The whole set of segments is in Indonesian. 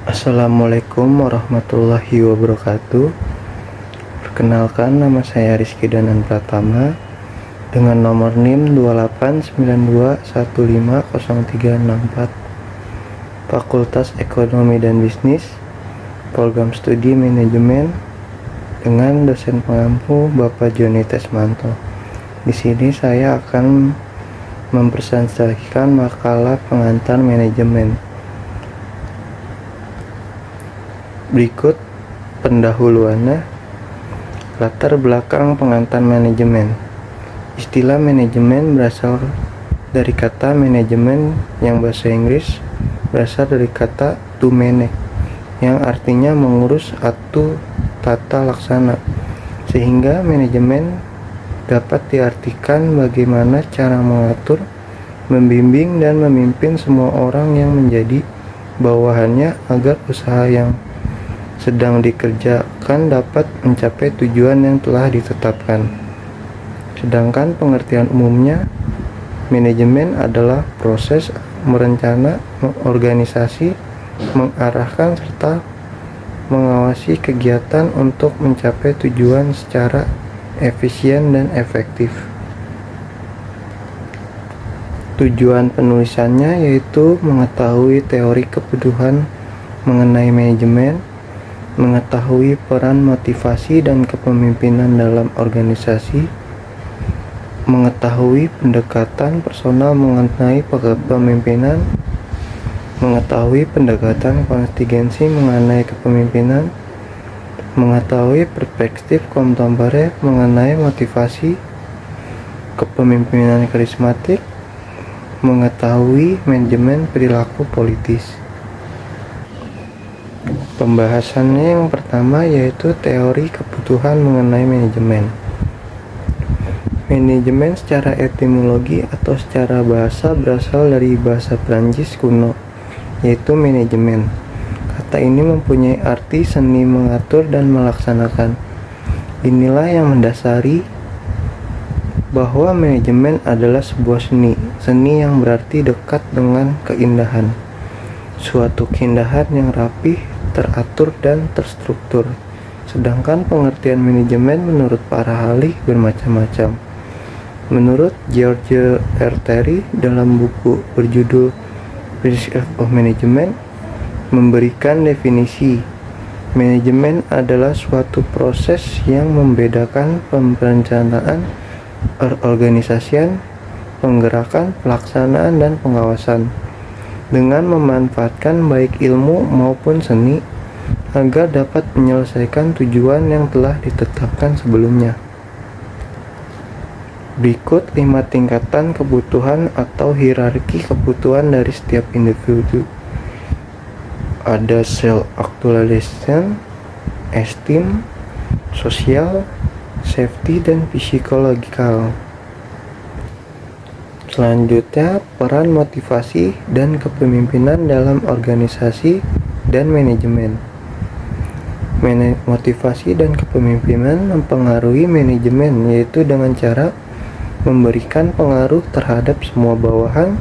Assalamualaikum warahmatullahi wabarakatuh. Perkenalkan, nama saya Rizky Danan Pratama dengan nomor NIM 2892150364, Fakultas Ekonomi dan Bisnis, Program Studi Manajemen, dengan dosen pengampu Bapak Joni Tesmanto. Di sini saya akan mempresentasikan makalah pengantar manajemen. Berikut pendahuluannya. Latar belakang pengantar manajemen. Istilah manajemen berasal dari kata manajemen yang bahasa Inggris berasal dari kata to manage, yang artinya mengurus atau tata laksana, sehingga manajemen dapat diartikan bagaimana cara mengatur, membimbing, dan memimpin semua orang yang menjadi bawahannya agar usaha yang sedang dikerjakan dapat mencapai tujuan yang telah ditetapkan. Sedangkan pengertian umumnya, manajemen adalah proses merencana, mengorganisasi, mengarahkan, serta mengawasi kegiatan untuk mencapai tujuan secara efisien dan efektif. Tujuan penulisannya yaitu mengetahui teori kebutuhan mengenai manajemen, mengetahui peran motivasi dan kepemimpinan dalam organisasi, mengetahui pendekatan personal mengenai kepemimpinan, mengetahui pendekatan kontingensi mengenai kepemimpinan, mengetahui perspektif kontemporer mengenai motivasi, kepemimpinan karismatik, mengetahui manajemen perilaku politis. Pembahasannya yang pertama yaitu teori kebutuhan mengenai manajemen. Manajemen secara etimologi atau secara bahasa berasal dari bahasa Prancis kuno, yaitu manajemen. Kata ini mempunyai arti seni mengatur dan melaksanakan. Inilah yang mendasari bahwa manajemen adalah sebuah seni yang berarti dekat dengan keindahan. Suatu keindahan yang rapih, teratur, dan terstruktur. Sedangkan pengertian manajemen menurut para ahli bermacam-macam. Menurut George R. Terry dalam buku berjudul Principles of Management memberikan definisi, manajemen adalah suatu proses yang membedakan perencanaan, perorganisasian, penggerakan, pelaksanaan, dan pengawasan dengan memanfaatkan baik ilmu maupun seni agar dapat menyelesaikan tujuan yang telah ditetapkan sebelumnya. Berikut 5 tingkatan kebutuhan atau hierarki kebutuhan dari setiap individu. Ada self-actualization, esteem, sosial, safety, dan psikologikal. Selanjutnya, peran motivasi dan kepemimpinan dalam organisasi dan manajemen. Motivasi dan kepemimpinan mempengaruhi manajemen, yaitu dengan cara memberikan pengaruh terhadap semua bawahan.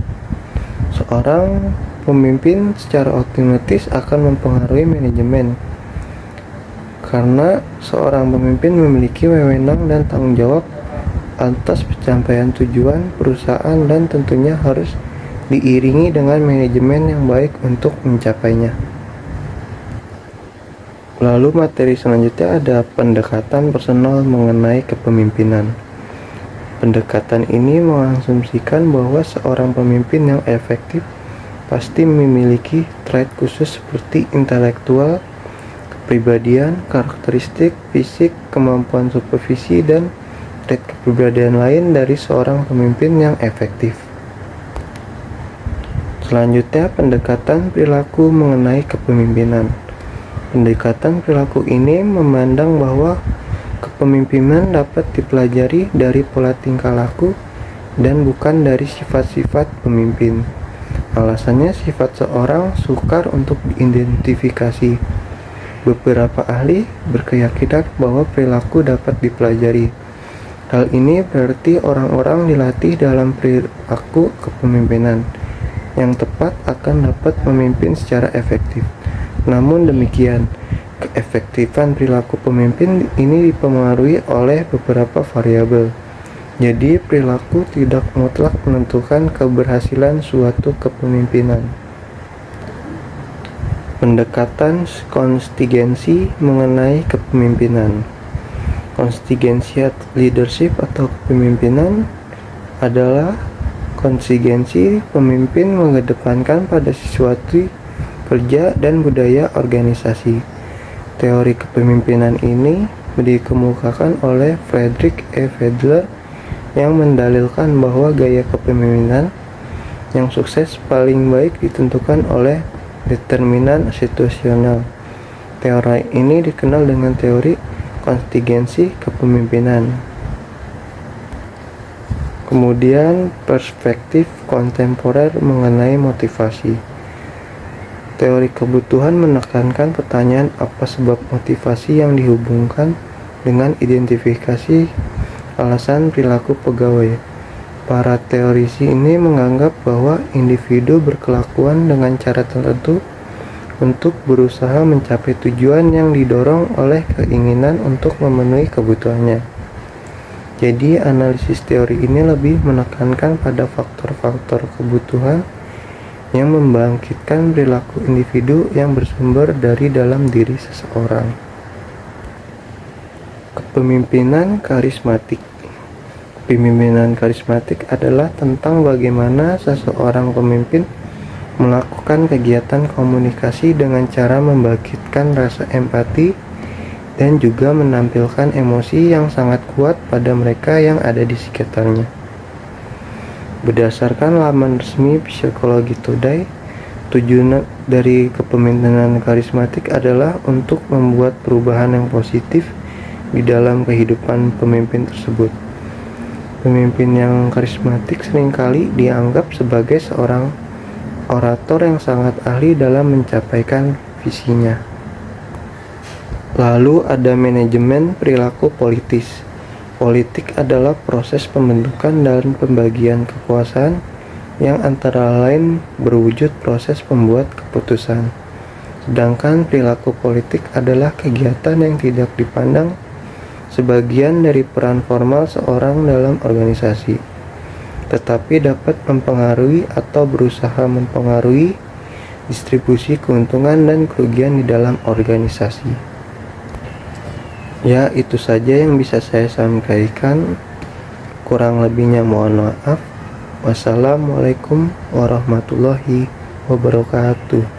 Seorang pemimpin secara otomatis akan mempengaruhi manajemen, karena seorang pemimpin memiliki wewenang dan tanggung jawab atas pencapaian tujuan perusahaan dan tentunya harus diiringi dengan manajemen yang baik untuk mencapainya. Lalu materi selanjutnya ada pendekatan personal mengenai kepemimpinan. Pendekatan ini mengasumsikan bahwa seorang pemimpin yang efektif pasti memiliki trait khusus seperti intelektual, kepribadian, karakteristik, fisik, kemampuan supervisi, dan kepribadian lain dari seorang pemimpin yang efektif. Selanjutnya, pendekatan perilaku mengenai kepemimpinan. Pendekatan perilaku ini memandang bahwa kepemimpinan dapat dipelajari dari pola tingkah laku dan bukan dari sifat-sifat pemimpin. Alasannya, sifat seorang sukar untuk diidentifikasi. Beberapa ahli berkeyakinan bahwa perilaku dapat dipelajari. Hal ini berarti orang-orang dilatih dalam perilaku kepemimpinan yang tepat akan dapat memimpin secara efektif. Namun demikian, keefektifan perilaku pemimpin ini dipengaruhi oleh beberapa variabel. Jadi, perilaku tidak mutlak menentukan keberhasilan suatu kepemimpinan. Pendekatan kontingensi mengenai kepemimpinan. Kontingensi leadership atau kepemimpinan adalah kontingensi pemimpin mengedepankan pada sesuatu kerja dan budaya organisasi. Teori kepemimpinan ini dikemukakan oleh Friedrich E. Fiedler yang mendalilkan bahwa gaya kepemimpinan yang sukses paling baik ditentukan oleh determinan situasional. Teori ini dikenal dengan teori kontingensi kepemimpinan. Kemudian perspektif kontemporer mengenai motivasi. Teori kebutuhan menekankan pertanyaan apa sebab motivasi yang dihubungkan dengan identifikasi alasan perilaku pegawai. Para teorisi ini menganggap bahwa individu berkelakuan dengan cara tertentu untuk berusaha mencapai tujuan yang didorong oleh keinginan untuk memenuhi kebutuhannya. Jadi, analisis teori ini lebih menekankan pada faktor-faktor kebutuhan yang membangkitkan perilaku individu yang bersumber dari dalam diri seseorang. Kepemimpinan karismatik. Kepemimpinan karismatik adalah tentang bagaimana seseorang pemimpin melakukan kegiatan komunikasi dengan cara membangkitkan rasa empati dan juga menampilkan emosi yang sangat kuat pada mereka yang ada di sekitarnya. Berdasarkan laman resmi Psikologi Today, tujuan dari kepemimpinan karismatik adalah untuk membuat perubahan yang positif di dalam kehidupan pemimpin tersebut. Pemimpin yang karismatik seringkali dianggap sebagai seorang orator yang sangat ahli dalam mencapaikan visinya. Lalu ada manajemen perilaku politis. Politik adalah proses pembentukan dan pembagian kekuasaan yang antara lain berwujud proses pembuat keputusan. Sedangkan perilaku politik adalah kegiatan yang tidak dipandang sebagian dari peran formal seorang dalam organisasi, tetapi dapat mempengaruhi atau berusaha mempengaruhi distribusi keuntungan dan kerugian di dalam organisasi. Ya, itu saja yang bisa saya sampaikan. Kurang lebihnya mohon maaf. Wassalamualaikum warahmatullahi wabarakatuh.